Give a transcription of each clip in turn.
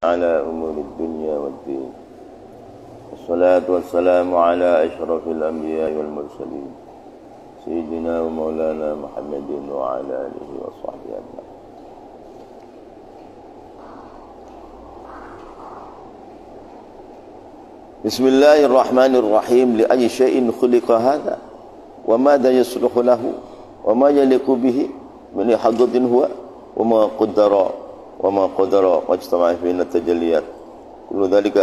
على أمور الدنيا والدين والصلاة والسلام على أشرف الأنبياء والمرسلين سيدنا ومولانا محمد وعلى آله وصحبه أجمعين. بسم الله الرحمن الرحيم. لأي شيء خلق هذا وماذا يصلح له وما يليق به من حظة هو وما قدر واجتمع فيه التجليات كل ذلك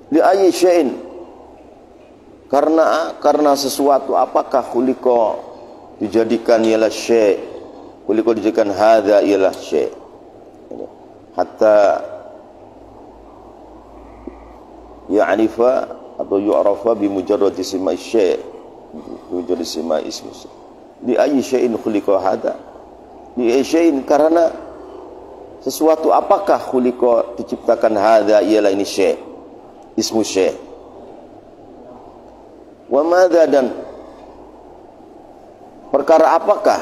Li'ayyi syai'in, karena sesuatu apakah khuliqa dijadikan ialah syai', khuliqa dijadikan hadza ialah syai', hatta ya'rifa atau yu'rafa bi mujarrad ismi syai', mujarrad ismi ismi. Li'ayyi syai'in khuliqa hadza, li'ayyi syai'in, karena sesuatu apakah khuliqa diciptakan hadza ialah ini syai', ismu syai'. Wa madza, dan perkara apakah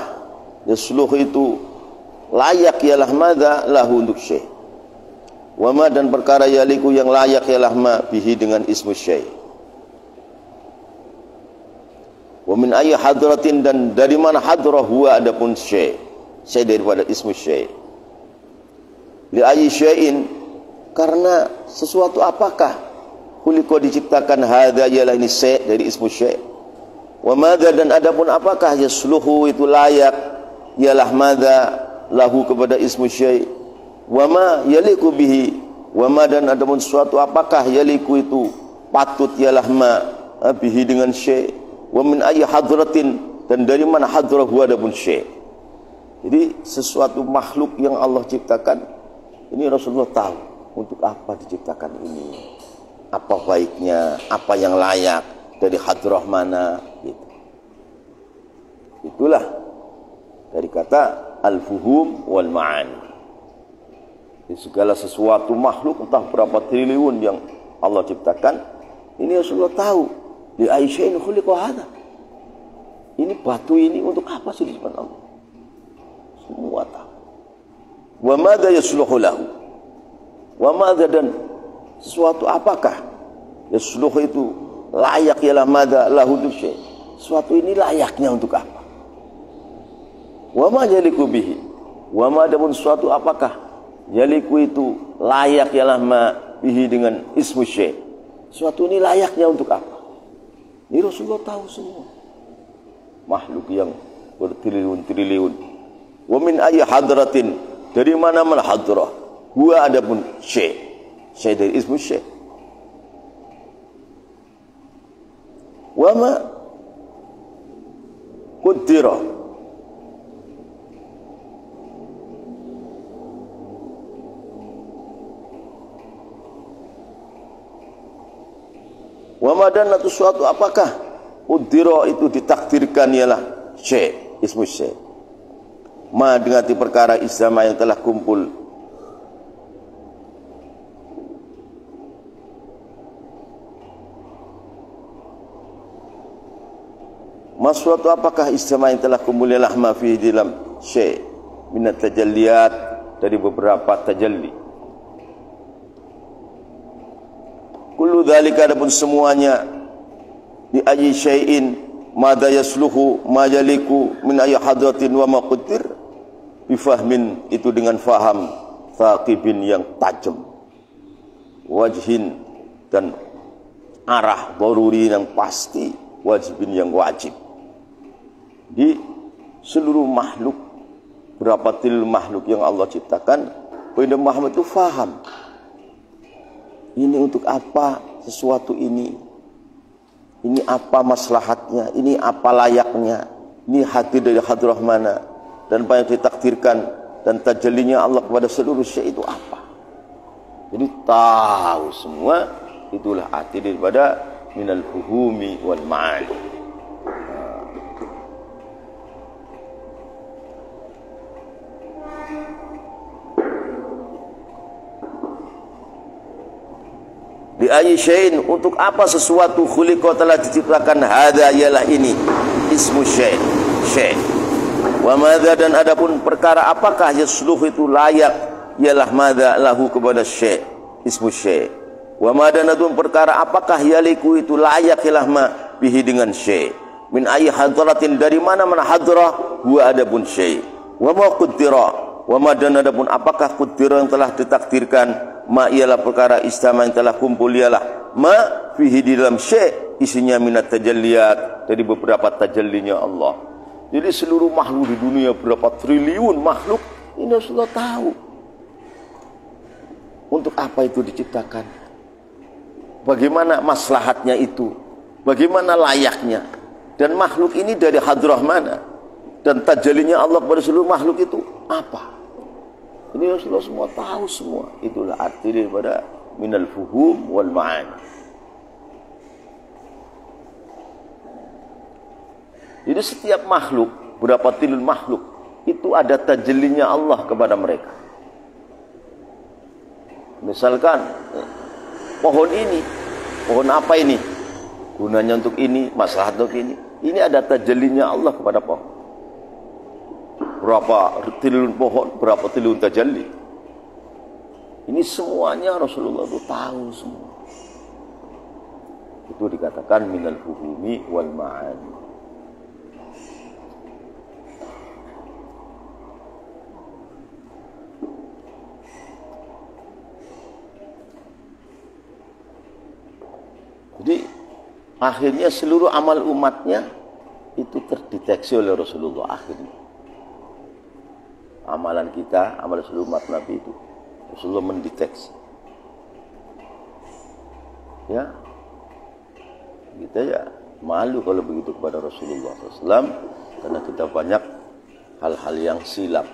yasluh itu layak ialah madza lahu untuk syai'. Wa ma, dan perkara yaliku yang layak ialah ma bihi dengan ismu syai'. Wa min ayyi hadratin, dan dari mana hadrah huwa adapun syai', syai' daripada ismu syai'. Li ayyi syai'in, karena sesuatu apakah khuliqa diciptakan hadza ialah ini syai' dari ismu syai'. Wa madza, dan adapun apakah yasluhu itu layak ialah madza lahu kepada ismu syai'. Wa ma yaliku bihi, wa ma, dan adapun sesuatu apakah yaliku itu patut ialah ma bihi dengan syai'. Wa min ayyi hadratin, dan dari mana hadrah huwa adapun syai'. Jadi sesuatu makhluk yang Allah ciptakan ini Rasulullah tahu untuk apa diciptakan ini, apa baiknya, apa yang layak, dari hadrah mana, gitu. Itulah dari kata al-fuhum wal ma'ani. Di segala sesuatu makhluk entah berapa triliun yang Allah ciptakan, ini Rasulullah tahu. Li aisya'in khuliqa hadza. Ini batu ini untuk apa sih diciptakan Allah? Semua tahu. Wa madza yasluhu lahu. Wa madza, dan sesuatu apakah yasluhu itu layak ialah madza lahu untuk syai'. Sesuatu ini layaknya untuk apa? Wa ma yaliku bihi. Wa ma, adapun sesuatu apakah yaliku itu layak ialah ma bihi dengan ismu syai'. Sesuatu ini layaknya untuk apa? Ini Rasulullah tahu semua. Makhluk yang bertriliun-triliun. Wa min ayyi hadratin, dari mana hadrah huwa adapun syai', syai' dari ismu syai'. Wa ma qaddara, wa ma, dan atau suatu apakah qaddara itu ditakdirkan ialah syai', ismu syai'. Ma, dengan perkara isma yang telah kumpul suatu apakah isma yang telah kumpul ialah ma fi dalam syai' minat tajalliyat, dari beberapa tajalli. Kullu dzalika, adapun semuanya, di ayyi syai'in madza yasluhu ma yaliku min ayyi hadratin wa ma qadir, bifahmin, itu dengan faham, thaqibin, yang tajam, wajhin, dan arah, daruri, yang pasti, wajibin, yang wajib. Di seluruh makhluk, berapa triliun makhluk yang Allah ciptakan, Sayyidina Muhammad itu faham ini untuk apa sesuatu ini apa maslahatnya, ini apa layaknya, ini hati dari hadrah mana, dan apa yang ditakdirkan dan tajallinya Allah kepada seluruh syai' itu apa. Jadi tahu semua. Itulah arti daripada minal fuhumi wal ma'ani. Di ayyi syai'in, untuk apa sesuatu khuliqa telah diciptakan, hadza ialah ini, ismu syai', syai'. Wa madza, dan adapun perkara apakah yasluh itu layak, ialah madza lahu kepada syai', ismu syai'. Wa madza, dan adapun perkara apakah yaliku itu layak, ialah ma bihi dengan syai'. Min ayyi hadratin, dari mana-mana hadrah, huwa adapun syai'. Wa ma qaddara, wa ma, dan adapun apakah qaddara yang telah ditakdirkan, ma ialah perkara istama yang telah kumpul, ialah ma fihi di dalam syai', isinya minat tajalliyat, dari beberapa tajallinya Allah. Jadi seluruh makhluk di dunia, berapa triliun makhluk, ini Rasulullah tahu untuk apa itu diciptakan, bagaimana maslahatnya itu, bagaimana layaknya, dan makhluk ini dari hadrah mana, dan tajallinya Allah kepada seluruh makhluk itu apa. Ini Rasulullah semua tahu semua. Itulah arti daripada minal fuhum wal ma'ani. Jadi setiap makhluk, berapa triliun makhluk, itu ada tajallinya Allah kepada mereka. Misalkan pohon ini, pohon apa ini? Gunanya untuk ini, maslahat untuk ini. Ini ada tajallinya Allah kepada pohon. Berapa triliun pohon, berapa triliun tajalli. Ini semuanya Rasulullah itu tahu semua. Itu dikatakan minal fuhumi wal ma'ani. Jadi akhirnya seluruh amal umatnya itu terdeteksi oleh Rasulullah akhirnya. Amalan kita, amalan seluruh umat Nabi itu Rasulullah mendeteksi. Ya, kita ya malu kalau begitu kepada Rasulullah SAW, karena kita banyak hal-hal yang silap.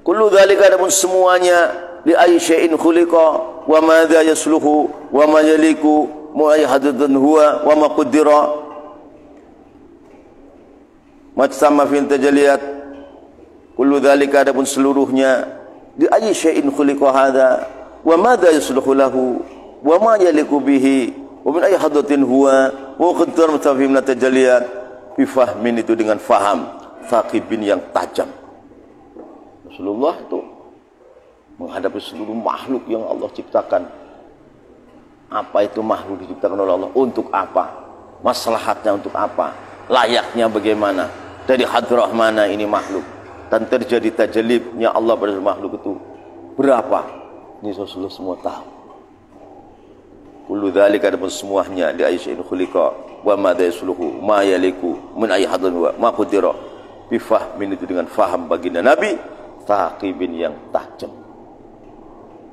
Kullu dzalika, adapun semuanya, li ayyi syai'in khuliqa wa madza yasluhu wa ma yaliku mu'ayyadun huwa wa ma qaddara macam mafin tajaliyat. Kullu dzalika, adapun seluruhnya, di ayyi syai'in khuliqa hadza wa madza yasluhu lahu wa ma yaliku bihi wa min ayyi hadratin huwa wa qaddar mutafahim tajaliyat, bi fahmin, itu dengan faham, faqibin, yang tajam. Rasulullah itu menghadapi seluruh makhluk yang Allah ciptakan. Apa itu makhluk diciptakan oleh Allah, untuk apa, maslahatnya untuk apa, layaknya bagaimana, dari hadrah mana ini makhluk, dan terjadi tajallibnya Allah pada makhluk itu berapa. Ini Rasulullah semua tahu. Kullu dzalika, adapun semuanya, di ayyi syai'in khuliqa wa ma yasluhu ma yaliku min ayyi hadrin wa ma qadira, bi fahmin, itu dengan faham baginda Nabi, taqibin, yang tajam,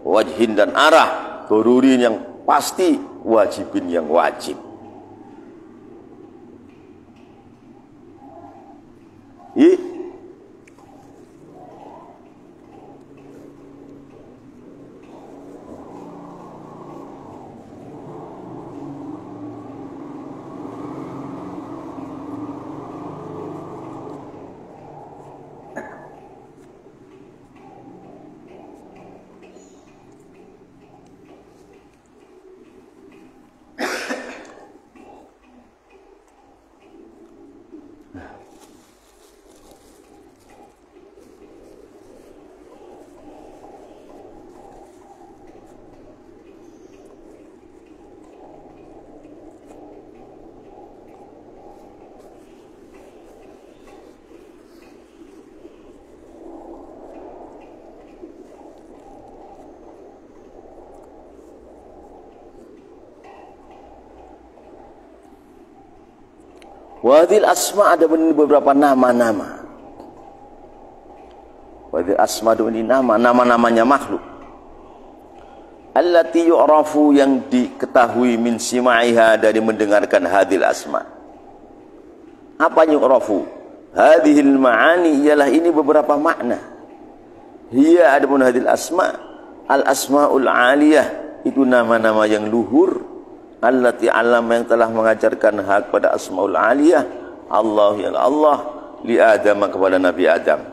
wajhin, dan arah, darurin, yang pasti, wajibin, yang wajib. Wadil asma, ada beberapa nama-nama. Wadil asma, ada ini nama-namanya makhluk. Allati yu'rafu, yang diketahui, min sima'iha, dari mendengarkan hadil asma. Apa yu'rafu? Hadhil ma'ani, ialah ini beberapa makna. Hiya, ada pun hadil asma, al asma'ul aliyah, itu nama-nama yang luhur. Allati alam, yang telah mengajarkan hak pada asmaul aliyah Allah, ya Allah, li Adam, kepada Nabi Adam.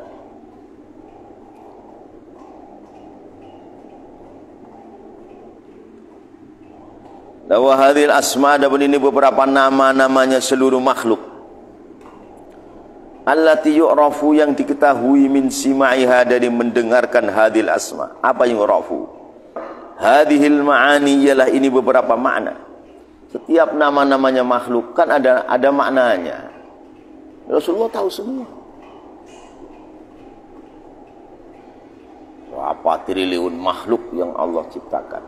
Wa hadhil asma, adapun ini beberapa nama-namanya seluruh makhluk. Allati yu'rafu, yang diketahui, min sima'iha, dari mendengarkan hadhil asma. Apa yang yu'rafu? Hadhil ma'ani, ialah ini beberapa makna. Setiap nama-namanya makhluk kan ada maknanya. Rasulullah tahu semua. Berapa triliun makhluk yang Allah ciptakan.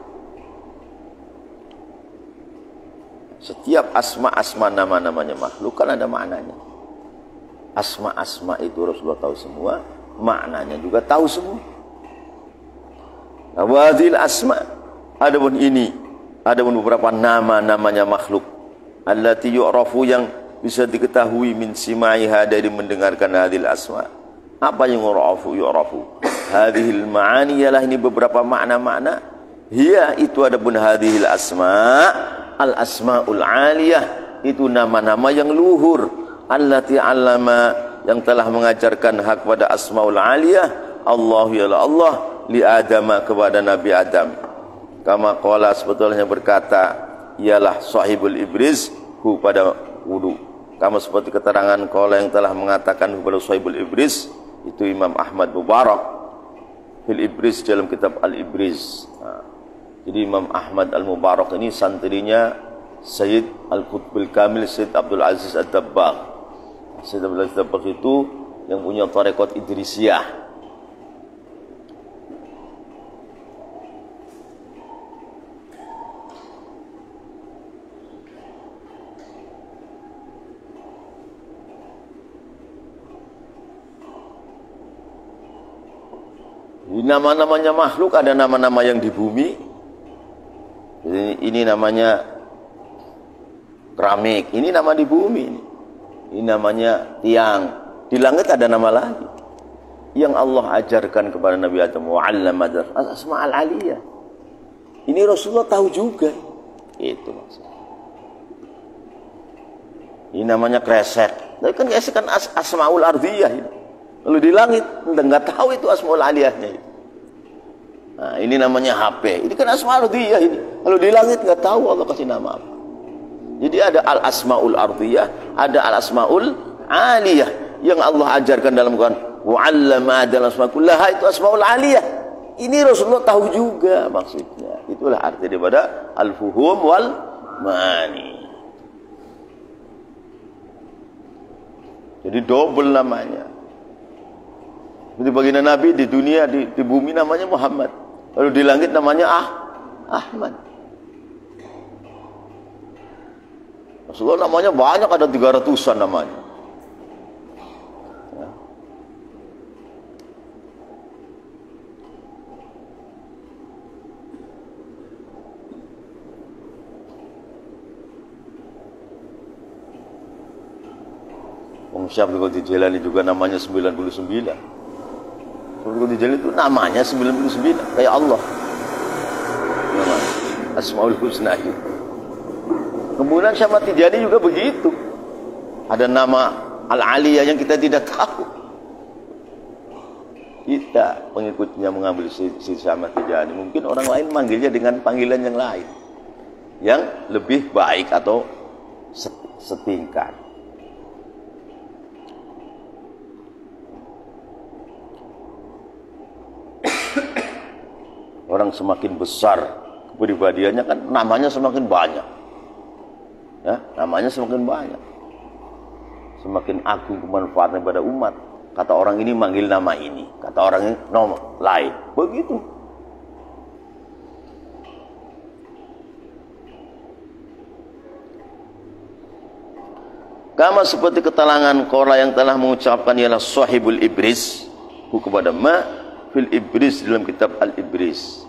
Setiap asma-asma, nama-namanya makhluk kan ada maknanya. Asma-asma itu Rasulullah tahu semua, maknanya juga tahu semua. Wadil asma, adapun ini, adapun beberapa nama-namanya makhluk, allati yu'rafu, yang bisa diketahui, min sima'iha, dari mendengarkan hadil asma. Apa yang yu'rafu? Hadhil ma'ani, ialah ini beberapa makna-makna. Hiya, itu adapun hadhil asma, al asmaul aliyah, itu nama-nama yang luhur. Allati 'allama, yang telah mengajarkan hak pada asmaul aliyah, Allah, ialah Allah, li Adam, kepada Nabi Adam. Kama qala, sebetulnya berkata, ialah sahibul ibris, hu, pada wudu. Kama, seperti keterangan qala, yang telah mengatakan kepada sahibul ibris, itu Imam Ahmad Mubarak fil ibris, dalam kitab al-ibris. Jadi Imam Ahmad al-Mubarak ini santrinya Sayyid Al-Qutbil Kamil, Sayyid Abdul Aziz Ad-Dabbagh. Sayyid Abdul Aziz Ad-Dabbagh itu yang punya tarekat Idrisiyah. Nama-namanya makhluk, ada nama-nama yang di bumi. Ini namanya keramik, ini nama di bumi. Ini namanya tiang. Di langit ada nama lagi yang Allah ajarkan kepada Nabi Adam, wa 'allama al-asma al-aliyah. Ini Rasulullah tahu juga. Itu maksudnya. Ini namanya kresek. Tapi kan kresek kan asmaul ardiyah ini. Lalu di langit enggak tahu itu asmaul aliyahnya itu. Nah, ini namanya HP. Ini kan asmaul ardiyah ini. Lalu di langit enggak tahu Allah kasih nama apa. Jadi ada al-asmaul ardiyah, ada al-asmaul aliyah yang Allah ajarkan dalam Quran. Wa 'allama al-asma kullaha, itu asmaul aliyah. Ini Rasulullah tahu juga maksudnya. Itulah arti daripada al-fuhum wal ma'ani. Jadi double namanya. Jadi baginda Nabi di dunia, di bumi namanya Muhammad. Lalu di langit namanya Ahmad. Rasulullah namanya banyak, ada 300-an namanya. Ya. Wong Syekh Abdul Jilani juga namanya 99. Abdul Jilani itu namanya 99, kayak Allah. Nama Asmaul Husna itu. Kemudian Syekh Tijani juga begitu. Ada nama Al-Aliyah yang kita tidak tahu. Kita pengikutnya mengambil si Syekh Tijani. Mungkin orang lain manggilnya dengan panggilan yang lain, yang lebih baik atau setingkat. Orang semakin besar kepribadiannya kan namanya semakin banyak. Ya, namanya semakin banyak. Semakin agung kemanfaatnya pada umat. Kata orang ini manggil nama ini, kata orang ini nama lain. Begitu. Kama seperti keterangan qala yang telah mengucapkan ialah sahibul ibris, kepada ma fil ibris, dalam kitab al-ibris.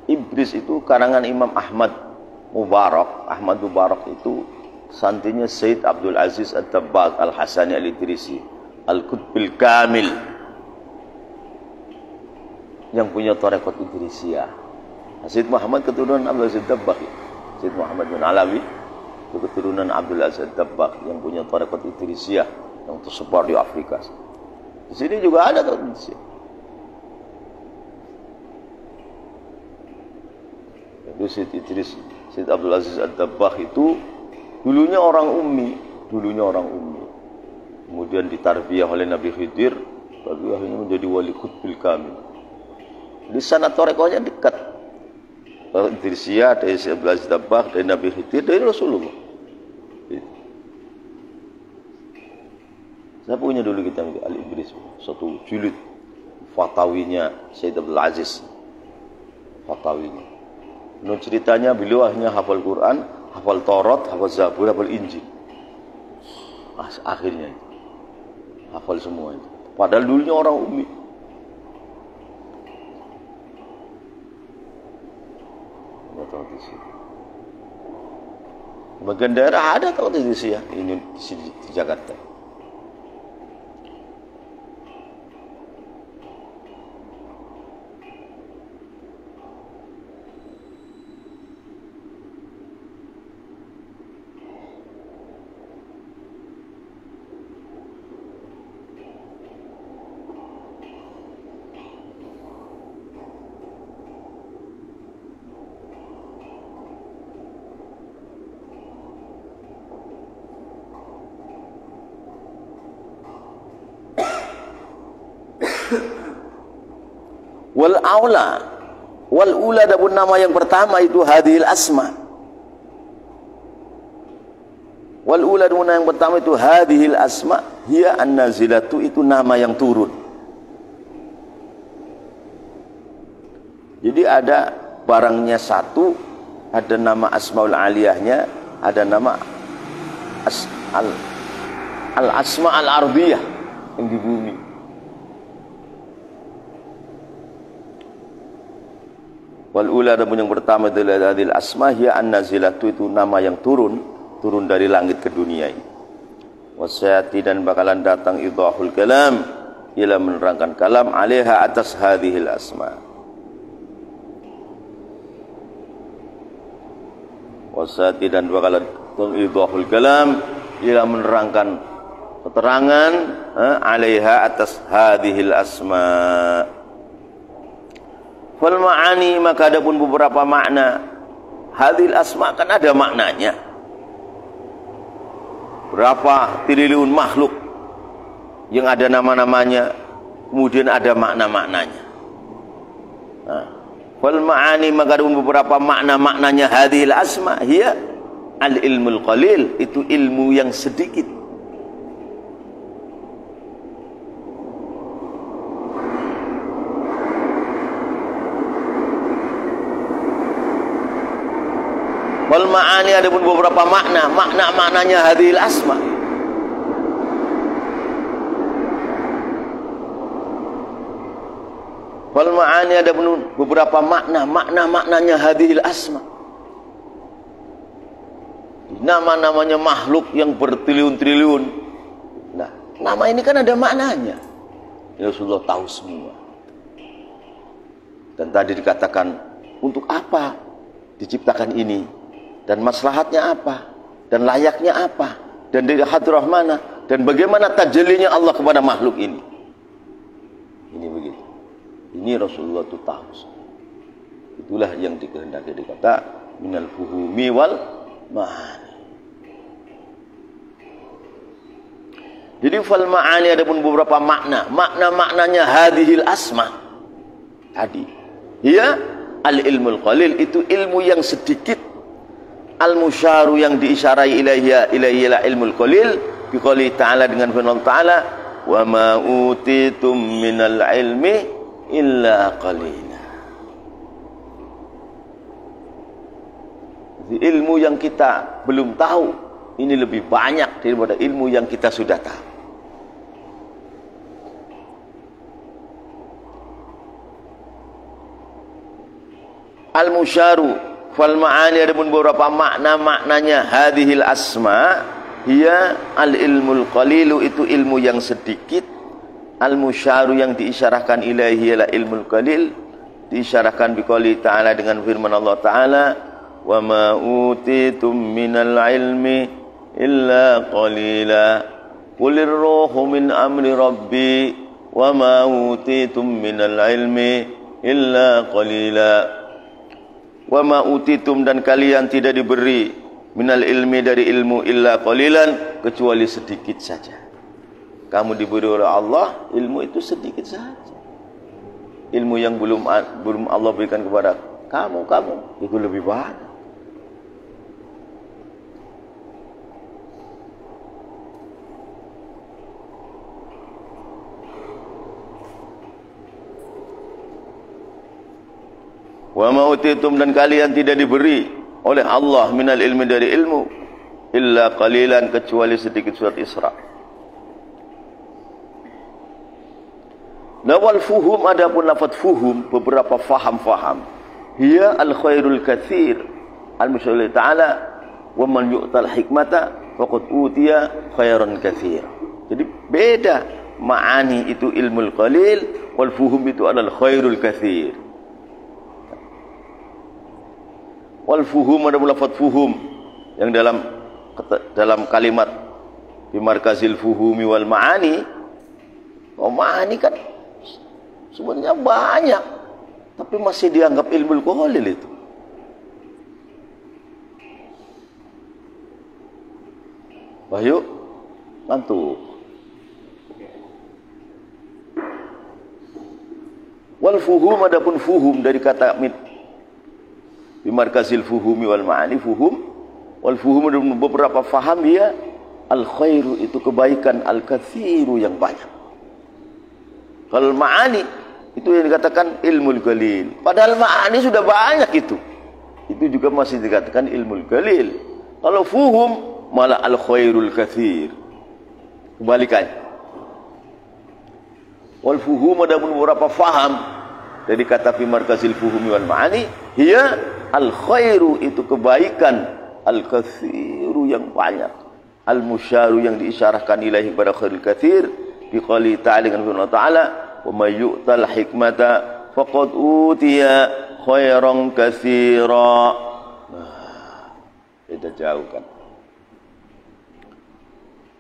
Ibris itu karangan Imam Ahmad Mubarak. Ahmad Mubarak itu santrinya Sayyid Abdul Aziz Ad-Dabbagh Al-Hasani Al-Idrisi Al-Qutbil Kamil, yang punya tarekat Idrisiyah. Sayyid Muhammad keturunan Abdul Aziz Ad-Dabbagh. Sayyid Muhammad bin Alawi itu keturunan Abdul Aziz Ad-Dabbagh yang punya tarekat Idrisiyah yang tersebar di Afrika. Di sini juga ada tarekat Idrisiyah. Itu Syed Abdul Aziz Ad-Dabbagh itu dulunya orang ummi. Kemudian ditarbiyah oleh Nabi Khidir, lalu akhirnya menjadi wali qutbil kamil. Di sana torekohnya dekat. Idrisiyah dari Syed Abdul Aziz Ad-Dabbagh, dari Nabi Khidir, dari Rasulullah. Saya punya dulu kitab Al-Ibris, satu jilid fatawinya Syed Abdul Aziz. Fatawinya. Menurut ceritanya beliau akhirnya hafal Quran, hafal Taurat, hafal Zabur, hafal Injil. Akhirnya itu. Hafal semua itu. Padahal dulunya orang ummi. Bagian daerah ada tahu di sini ya, ini di Jakarta. Wal aula wal ula adapun nama yang pertama itu hadhil asma. Wal ula adapun nama yang pertama itu hadhil asma, hiya an-nazilatu, itu nama yang turun. Jadi ada barangnya satu, ada nama asmaul aliyahnya, ada nama al-asma al-ardiyah yang di bumi. Wal ula adapun yang pertama adalah hadhil asma, hiya an-nazilatu, itu nama yang turun dari langit ke dunia ini. Wasyati, dan bakalan datang idhahul kalam, ialah menerangkan kalam, alaiha, atas hadhil asma. Wasyati, dan bakalan datang idhahul kalam, ialah menerangkan keterangan alaiha, atas hadhil asma. Wal ma'ani, maka ada pun beberapa makna. Hadhil asma kan ada maknanya. Berapa triliun makhluk yang ada nama-namanya, kemudian ada makna-maknanya. Wal ma'ani, maka ada pun beberapa makna-maknanya hadhil asma, hiya al-ilmul qalil, itu ilmu yang sedikit. Wal ma'ani, ada pun beberapa maknanya hadhil asma. Wal ma'ani, ada pun beberapa maknanya hadhil asma. Nama-namanya makhluk yang bertriliun-triliun. Nah, nama ini kan ada maknanya. Rasulullah tahu semua. Dan tadi dikatakan untuk apa diciptakan ini, dan maslahatnya apa, dan layaknya apa, dan dari hadrah mana, dan bagaimana tajallinya Allah kepada makhluk ini. Ini begitu. Ini Rasulullah itu tahu. Itulah yang dikehendaki dikata minal fuhumi wal ma'ani. Jadi fal ma'ani, ada pun beberapa maknanya hadhil asma. Tadi, ya al-ilmul qalil, itu ilmu yang sedikit. Al-musyaru, yang diisyarai ilaihilah ilmul qalil, biqouli ta'ala, dengan firman ta'ala, wa ma utitum minal ilmi illa qalila. Jadi ilmu yang kita belum tahu ini lebih banyak daripada ilmu yang kita sudah tahu. Al-musyaru fal ma'ani, ada pun beberapa maknanya hadhil asma, hiya al-ilmul qalilu, itu ilmu yang sedikit. Al-musyaru, yang diisyarahkan ilaihi ila ilmul qalil, diisyarahkan biqouli ta'ala, dengan firman Allah Ta'ala, wa ma utitum minal ilmi illa qalila, qulir ruhu min amri rabbi, wa ma utitum minal ilmi illa qalila. Wa ma utitum, dan kalian tidak diberi minal ilmi, dari ilmu, illa qalilan, kecuali sedikit saja. Kamu diberi oleh Allah ilmu itu sedikit saja. Ilmu yang belum Allah berikan kepada kamu itu lebih banyak. Wa ma utitum, dan kalian tidak diberi oleh Allah minal ilmi, dari ilmu, illa qalilan, kecuali sedikit. Surat Isra. Nawal fuhum, adapun lafaz fuhum, beberapa faham-faham. Hiya al khairul katsir al-musyallil ta'ala, wa man yu'tal hikmata faqad utiya khairan katsir. Jadi beda, ma'ani itu ilmul qalil, wal fuhum itu adalah khairul katsir. Wal fuhum, ada lafaz fuhum yang dalam kalimat bimarkazil fuhumi wal ma'ani. Ma'ani kan sebenarnya banyak, tapi masih dianggap ilmu qalil itu. Wahyu ngantuk. Wal fuhum, adapun fuhum dari kata bimarkazil fuhumi wal ma'ani, fuhum wal fuhum, ada beberapa faham. Ya al khairu, itu kebaikan, al katsiru, yang banyak. Kalau ma'ani itu yang dikatakan ilmul qalil, padahal ma'ani sudah banyak, itu juga masih dikatakan ilmul qalil. Kalau fuhum malah al khairul katsir, kebalikannya. Wal fuhum, ada beberapa faham dari kata bimarkazil fuhumi wal ma'ani. Hiya al khairu, itu kebaikan, al katsiru, yang banyak, al musyaru, yang diisyarahkan ilahi pada khairul katsir biqali ta'ala, dengan firman ta'ala, wa may yu'tal hikmata faqad utiya khairan katsira. Kita jauhkan.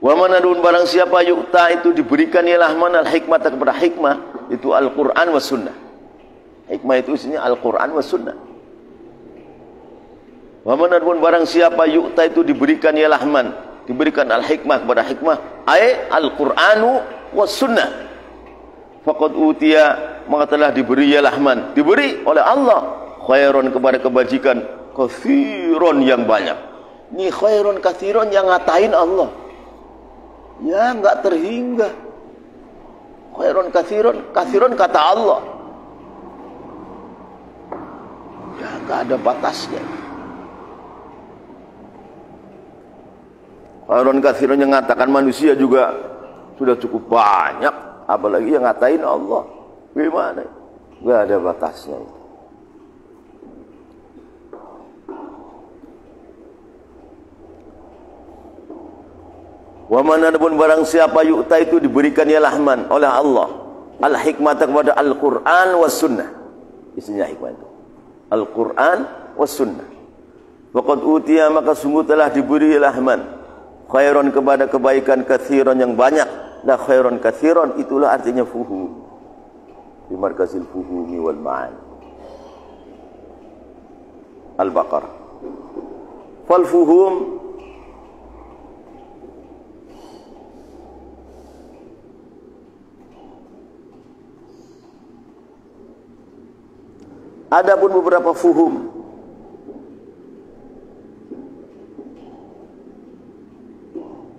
Wa man adun, barang siapa yu'ta, itu diberikan, ialah man al hikmata, kepada hikmah, itu Al-Qur'an was sunnah. Hikmah itu isinya Al-Qur'an was sunnah. Wa man adun, barang siapa yu'ta, itu diberikan, ialah man, diberikan al-hikmah, kepada hikmah, ay al-Qur'anu was sunnah, faqad utiya, maka telah diberi, ialah man, diberi oleh Allah, khairon, kepada kebajikan, katsiron, yang banyak. Ini khairon katsiron yang ngatain Allah, ya enggak terhingga. Khairon katsiron kata Allah, ya enggak ada batasnya. Khairon katsiron yang mengatakan manusia juga sudah cukup banyak, apalagi yang ngatain Allah. Gimana? Enggak ada batasnya. Wa man, adapun barang siapa yu'ta, itu diberikan, ialah man, oleh Allah al hikmah, kepada Al-Qur'an was sunnah. Isinya hikmah itu Al-Qur'an was sunnah. Faqad utiya, maka sungguh telah diberi, ialah man, khairon, kepada kebaikan, katsiron, yang banyak. Nah, khairon katsiron itulah artinya fuhum, bimarkazil fuhumi wal ma'ani. Al-Baqarah. Fal fuhum, adapun beberapa fuhum,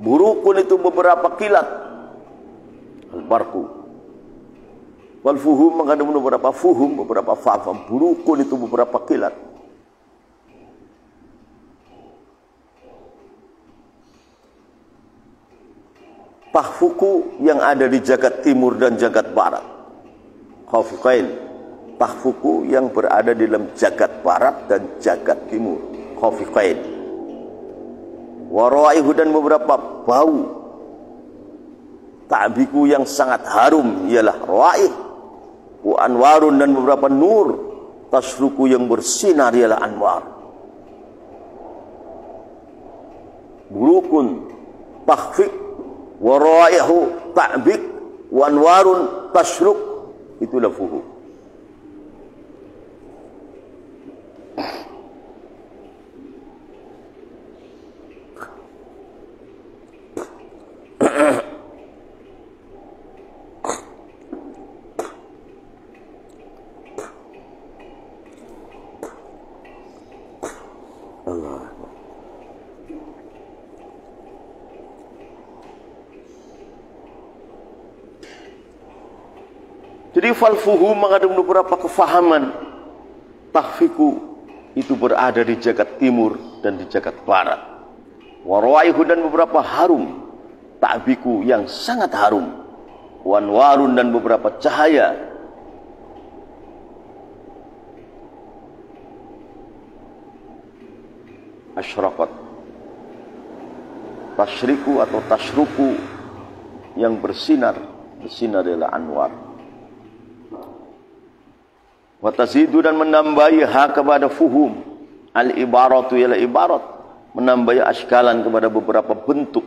burukun itu beberapa kilat, al-barku. Wal fuhum, mengandung beberapa fuhum, beberapa faham. Burukun itu beberapa kilat. Tahfuku, yang ada di jagat timur dan jagat barat. Khafiqain, tahfuku, yang berada di dalam jagat barat dan jagat timur. Khafiqain. Waraihu, dan beberapa bau. Ta'biku, yang sangat harum, ialah raih. Wa anwarun, dan beberapa nur. Tasruku, yang bersinar, ialah anwar. Burukun, takhfiq, waraihu, ta'bik, wa anwarun, tasruk. Itulah fuhum. Jadi fal fuhum mengandung beberapa kefahaman. Tahfiku itu berada di jagat timur dan di jagat barat. Warwaihu dan beberapa harum. Ta'biku yang sangat harum. Wanwarun dan beberapa cahaya. Asyraqat. Tashriku atau tashruku yang bersinar. Bersinar adalah anwar. Watazidu dan menambahi kepada fuhum. Al-ibaratu ialah ibarat. Menambahi askalan kepada beberapa bentuk.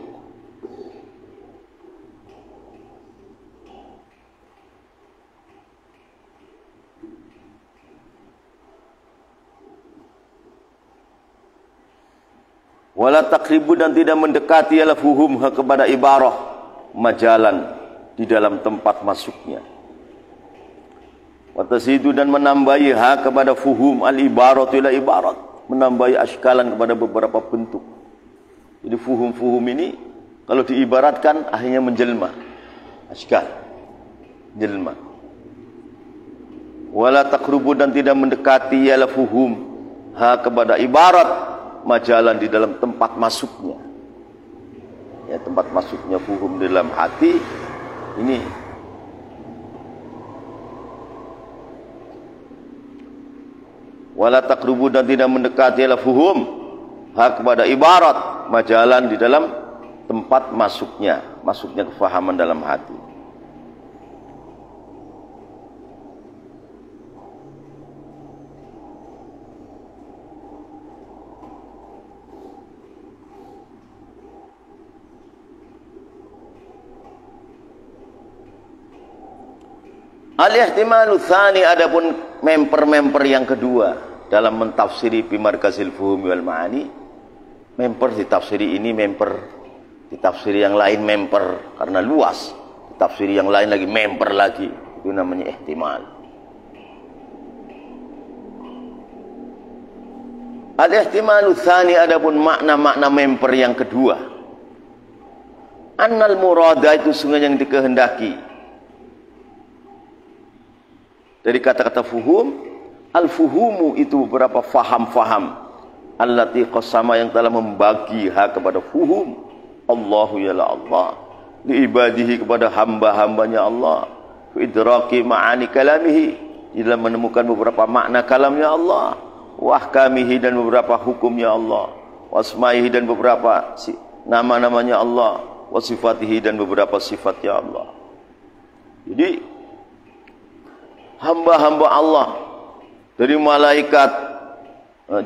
Wala takribu dan tidak mendekati ialah fuhum kepada ibarah. Majalan di dalam tempat masuknya. Watasidu dan menambahi kepada fuhum al-ibarat ila ibarat, menambahi askalan kepada beberapa bentuk. Jadi fuhum-fuhum ini kalau diibaratkan akhirnya menjelma, askal, jelma. Wala taqrubu dan tidak mendekati ialah fuhum kepada ibarat, majalan di dalam tempat masuknya. Ya, tempat masuknya fuhum di dalam hati ini. Wala taqrubu dan tidak mendekati ila fuhum kepada ibarat, majalan di dalam tempat masuknya kefahaman dalam hati. Al-ihtimalu tsani, adapun memper-memper yang kedua dalam mentafsiri bimarkazil fuhum wal ma'ani. Memper ditafsiri ini, memper ditafsiri yang lain memper karena luas, ditafsiri yang lain lagi memper lagi, itu namanya ihtimal. Al-ihtimalu tsani, adapun makna-makna memper yang kedua. Annal murada itu sungguh yang dikehendaki. Dari kata-kata fuhum, al-fuhumu itu beberapa faham-faham. Allati qasama yang telah membagi kepada fuhum. Allahu yala Allah. Liibadihi kepada hamba-hambanya Allah. Idraki ma'ani kalamihi. Dalam menemukan beberapa makna kalamnya Allah. Wahkamihi dan beberapa hukumnya Allah. Wasmaihi dan beberapa nama-namanya Allah. Wasifatihi dan beberapa sifatnya Allah. Jadi hamba-hamba Allah dari malaikat,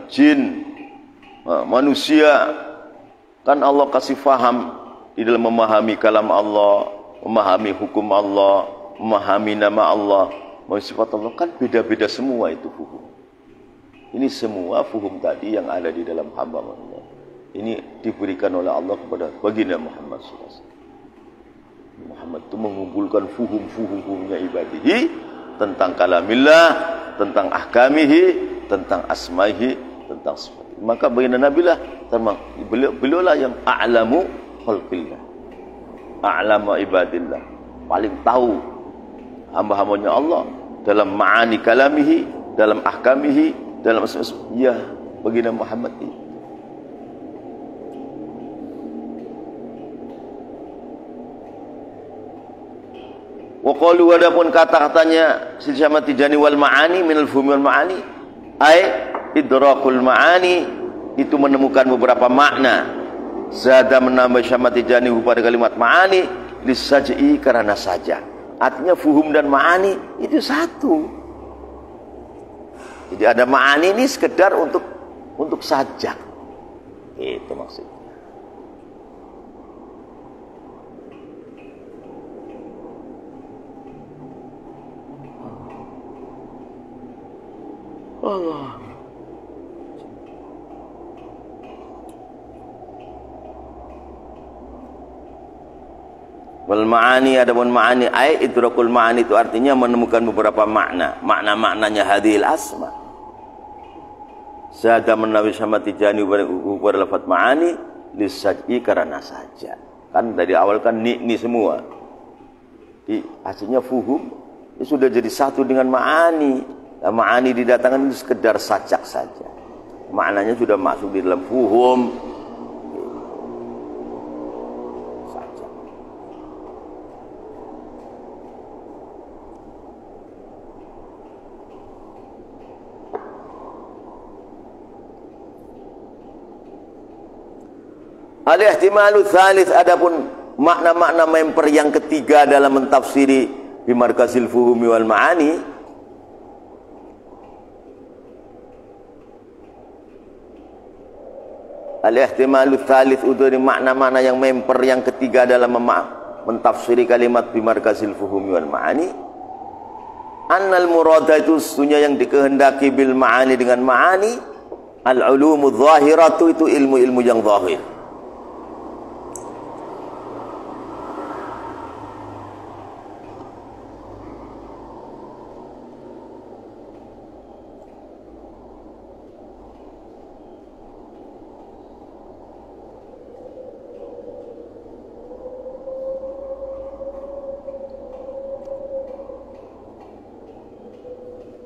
jin, manusia, kan Allah kasih faham di dalam memahami kalam Allah, memahami hukum Allah, memahami nama Allah, memahami sifat Allah, kan beda-beda semua itu fuhum. Ini semua fuhum tadi yang ada di dalam hamba Allah. Ini diberikan oleh Allah kepada baginda Muhammad SAW. Muhammad itu mengumpulkan fuhum-fuhumnya ibadihi tentang kalamillah, tentang ahkamihi, tentang asma'ihi, tentang sifat. Maka baginda Nabi lah, beliaulah yang a'lamu khalqillah, a'lamu ibadillah, paling tahu hamba-hambanya Allah dalam ma'ani kalamihi, dalam ahkamihi, dalam asma'. Ya, baginda Muhammad ini. Wa qalu, adapun kata-katanya Syekh Ahmad Tijani wal ma'ani minal fuhum wal ma'ani, ai idrakul ma'ani, itu menemukan beberapa makna. Zada menambah Syekh Ahmad Tijani pada kalimat ma'ani lisaj'i, karena saja. Artinya fuhum dan ma'ani itu satu. Jadi ada ma'ani ini sekedar untuk saja. Itu maksudnya. Allah. Wal ma'ani, adapun ma'ani ai idrakul ma'ani itu artinya menemukan beberapa makna. Makna-maknanya hadhil asma. Zada menawi sama tijani pada lafaz ma'ani lisaj'i, karena saja. Kan dari awal kan ni semua. Di aslinya fuhum sudah jadi satu dengan ma'ani. Nah, ma'ani didatangkan itu sekedar sajak saja. Maknanya sudah masuk di dalam fuhum. Sajak. Al-ihtimalu tsalits, adapun makna-makna memper yang ketiga dalam mentafsiri bi markazil fuhumi wal ma'ani. Al-ihtimalu tsalits itu makna-makna yang memper yang ketiga dalam mentafsiri kalimat bi markazil fuhumi wal ma'ani. Annal murada itu sesungguhnya yang dikehendaki bil ma'ani dengan ma'ani al-ulumudz zahiratu, itu ilmu-ilmu yang zahir.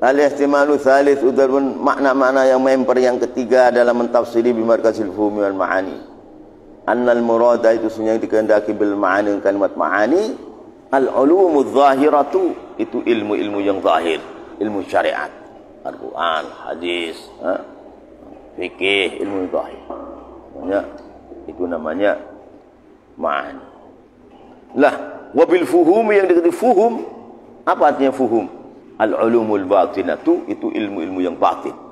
Al-ihtimalu tsalits udarun makna-makna yang memper yang ketiga dalam mentafsiri bi markazil fuhumi wal ma'ani. Annal murada itu yang dikehendaki bil ma'ani, kalimat ma'ani al-ulumudz zahiratu, itu ilmu-ilmu yang zahir, ilmu syariat, Al-Qur'an, hadis, fikih, ilmu zahir. Itu namanya ma'ani. Lah, wabil fuhumi yang dikatakan fuhum, apa artinya fuhum? Al-ulumul batinatu, itu ilmu-ilmu yang batin.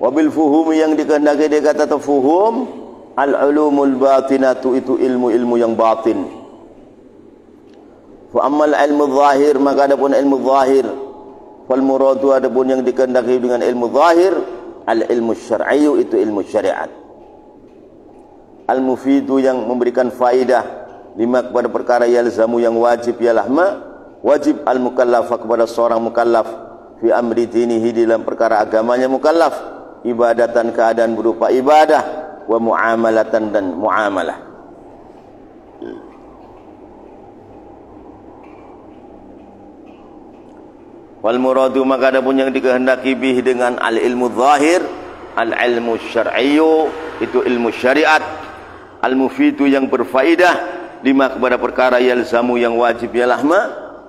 Wabil fuhum yang dikehendaki dia kata fuhum al-ulumul batinatu, itu ilmu-ilmu yang batin. Fa ammal ilmu zahir, maka adapun ilmu zahir, fal muradu adapun yang dikehendaki dengan ilmu zahir al-ilmu syar'i, itu ilmu syariat. Al-mufidu yang memberikan faidah, lima kepada perkara yalzamu yang wajib, ialah wajib al-mukallaf kepada seorang mukallaf fi amri dinihi, dalam perkara agamanya mukallaf, ibadatan keadaan berupa ibadah, wa muamalatan dan muamalah. Wal muradu, maka adapun yang dikehendaki bih dengan al ilmu zahir, al ilmu syar'iyyu, itu ilmu syariat, al mufidu yang berfaedah, lima kepada perkara yalzamu yang wajib, ialah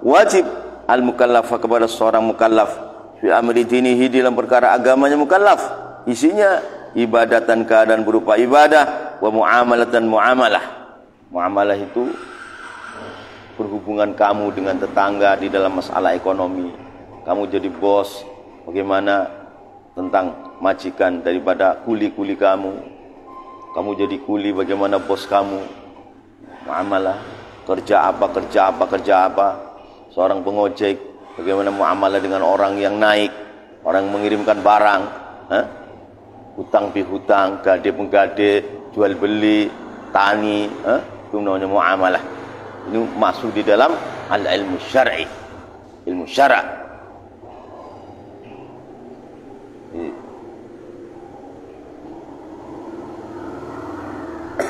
wajib al mukallaf kepada seorang mukallaf fi amri dinihi, dalam perkara agamanya mukallaf, isinya ibadatan keadaan berupa ibadah, wa muamalatan muamalah. Muamalah itu berhubungan kamu dengan tetangga di dalam masalah ekonomi. Kamu jadi bos, bagaimana tentang majikan daripada kuli-kuli kamu. Kamu jadi kuli, bagaimana bos kamu. Muamalah, kerja apa. Seorang pengojek, bagaimana muamalah dengan orang yang naik, orang yang mengirimkan barang, hutang pihutang, gade-penggade, jual beli, tani, itu namanya muamalah. Ini masuk di dalam al-ilmu syar'i, ilmu syara'.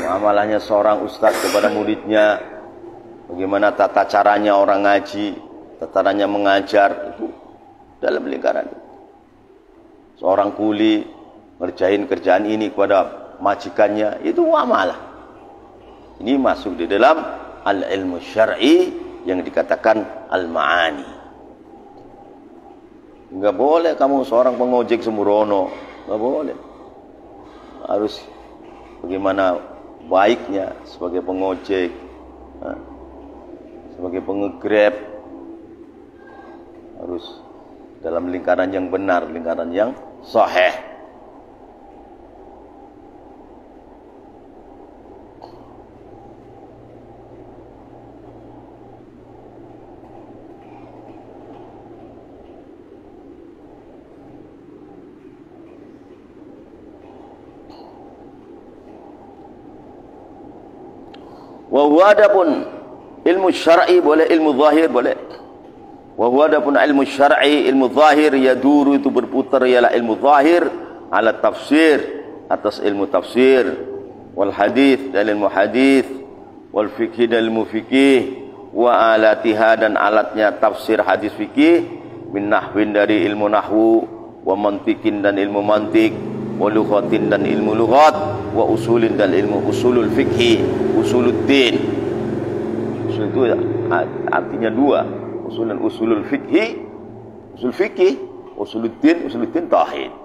Muamalahnya seorang ustaz kepada muridnya, bagaimana tata caranya orang ngaji, tata caranya mengajar, itu dalam lingkaran itu. Seorang kuli ngerjain kerjaan ini kepada majikannya, itu muamalah. Ini masuk di dalam al-ilmu syar'i yang dikatakan al-ma'ani. Enggak boleh kamu seorang pengojek sembrono, enggak boleh. Harus bagaimana baiknya sebagai pengojek, sebagai pengegrab, harus dalam lingkaran yang benar, lingkaran yang sahih. Wa huwa adapun ilmu syar'i boleh, ilmu zahir boleh. Wa huwa adapun ilmu syar'i, ilmu zahir yaduru itu berputar ialah ilmu zahir ala tafsir, atas ilmu tafsir, wal hadis dan ilmu hadis, wal fikih dan ilmu fikih, wa alatiha dan alatnya tafsir hadis fikih, min nahwin dari ilmu nahwu, wa mantikin dan ilmu mantik, wa lughatin dan ilmu lughat, wa usulin dan ilmu usulul fikhi, usuluddin. Usul itu artinya dua, usul dan usulul fikhi, usul fikih, usuluddin tauhid.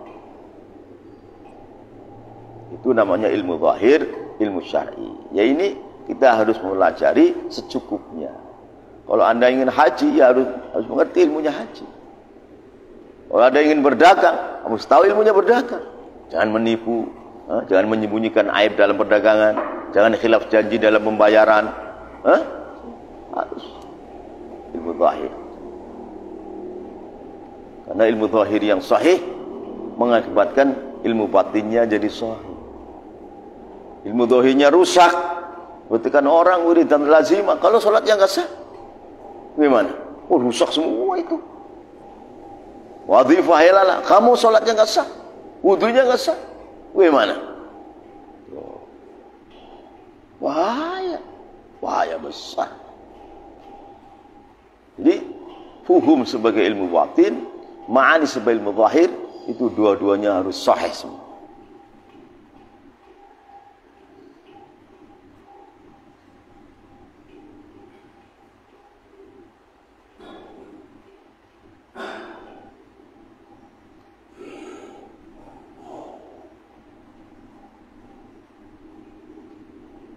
Itu namanya ilmu zahir, ilmu syar'i. Ya ini kita harus mempelajari secukupnya. Kalau Anda ingin haji, ya harus mengerti ilmunya haji. Kalau Anda ingin berdagang, harus tahu ilmunya berdagang. Jangan menipu, jangan menyembunyikan aib dalam perdagangan, jangan khilaf janji dalam pembayaran. Harus ilmu zahir. Karena ilmu zahir yang sahih mengakibatkan ilmu batinnya jadi sahih. Ilmu zahirnya rusak, berarti kan orang wirid dan lazimah, kalau sholatnya nggak sah, gimana? Oh, rusak semua itu. Wadhifah hilala, kamu sholatnya nggak sah, wudunya nggak sah, gimana? Bahaya besar. Jadi fuhum sebagai ilmu batin, ma'ani sebagai ilmu zahir, itu dua-duanya harus sahih semua.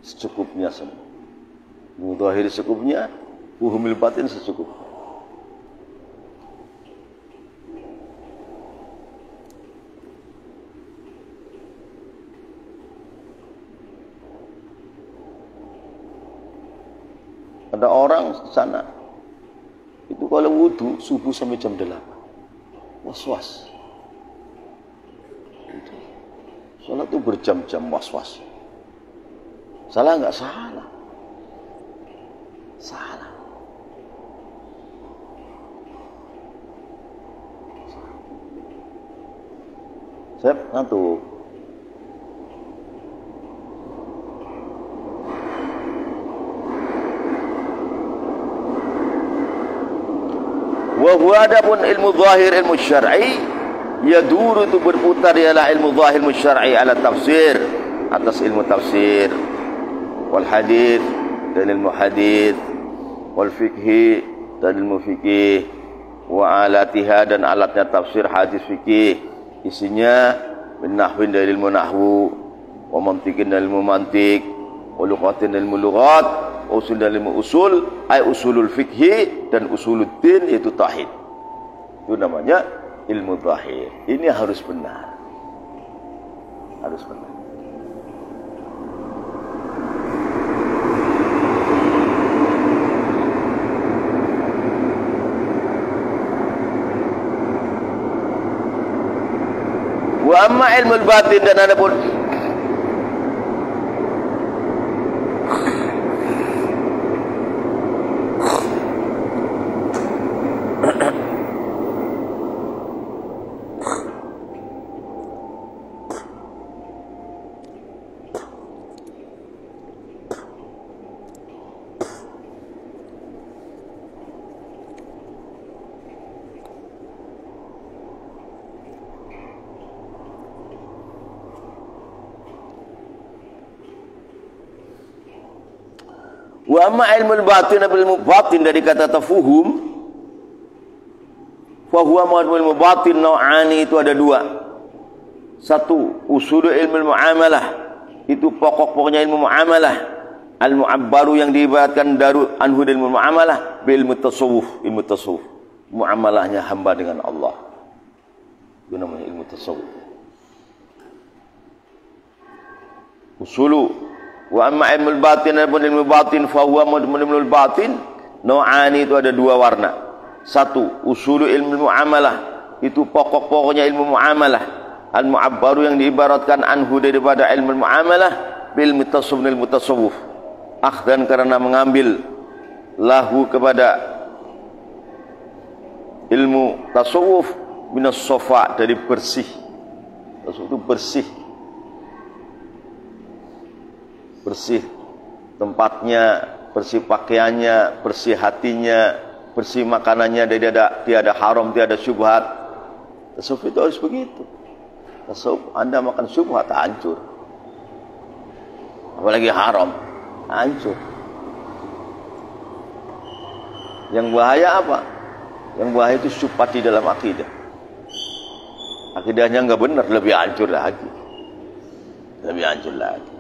Secukupnya semua. Mudahir secukupnya, fuhumil batin secukupnya. Ada orang sana itu kalau wudu subuh sampai jam 8 was-was. Salat itu berjam-jam was-was. Salah nggak? Salah. Salah. Sep, ngantuk. Wa huwa adapun ilmu zahir, ilmu syar'i, yaduru itu berputar ialah ilmu zahir, ilmu syar'i ala tafsir, atas ilmu tafsir, wal hadith dan ilmu hadith, wal fikhi dan ilmu fikih, wa alatiha dan alatnya tafsir hadis fikih, isinya min nahwin dari ilmu nahwu, wa mantikin dari ilmu mantik, wa lughatin dari ilmu lughat, usul dan ilmu usul, ay usulul fikhi dan usuluddin, yaitu tauhid. Itu namanya ilmu zahir. Ini harus benar. Harus benar. Wa amma ilmu batin dan adapun wa amma ilmu batin, ilmu batin dari kata tafuhum, fa huwa ilmu batin nau'ani, itu ada dua. Satu, usul ilmu muamalah, itu pokok-pokoknya ilmu muamalah, al mu'abbaru yang diibaratkan daru anhu ilmu muamalah bil ilmu tasawuf, ilmu tasawuf, muamalahnya hamba dengan Allah, itu namanya ilmu tasawuf. Usulu. Wa amma ilmu batin, adapun ilmu batin, fa huwa ilmu batin nau'ani, itu ada dua warna. Satu, usulu ilmu muamalah, itu pokok-pokoknya ilmu muamalah, al mu'abbaru yang diibaratkan anhu daripada ilmu muamalah bil mutasawwif, ilmu tasawuf, akhdan karena mengambil lahu kepada ilmu tasawuf minas sofa dari bersih. Tasawuf itu bersih, bersih tempatnya, bersih pakaiannya, bersih hatinya, bersih makanannya, tiada haram, tiada syubhat. Tasawuf itu harus begitu. Tasawuf Anda makan syubhat hancur, apalagi haram, hancur. Yang bahaya apa? Yang bahaya itu syubhat di dalam akidah. Akidahnya nggak benar, lebih hancur lagi, lebih hancur lagi.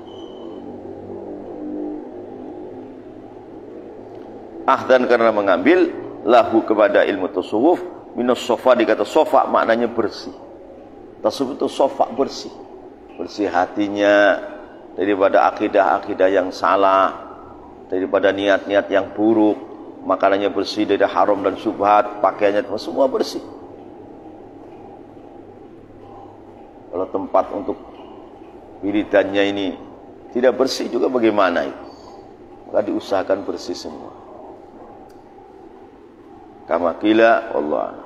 Ahdan karena mengambil lahu kepada ilmu tasawuf minus sofa, dikata sofa maknanya bersih. Tasawuf itu sofa, bersih, bersih hatinya daripada akidah-akidah yang salah, daripada niat-niat yang buruk. Makanannya bersih dari haram dan syubhat, pakaiannya semua bersih. Kalau tempat untuk wiridannya ini tidak bersih juga bagaimana itu? Maka diusahakan bersih semua. Kama qila, Allah.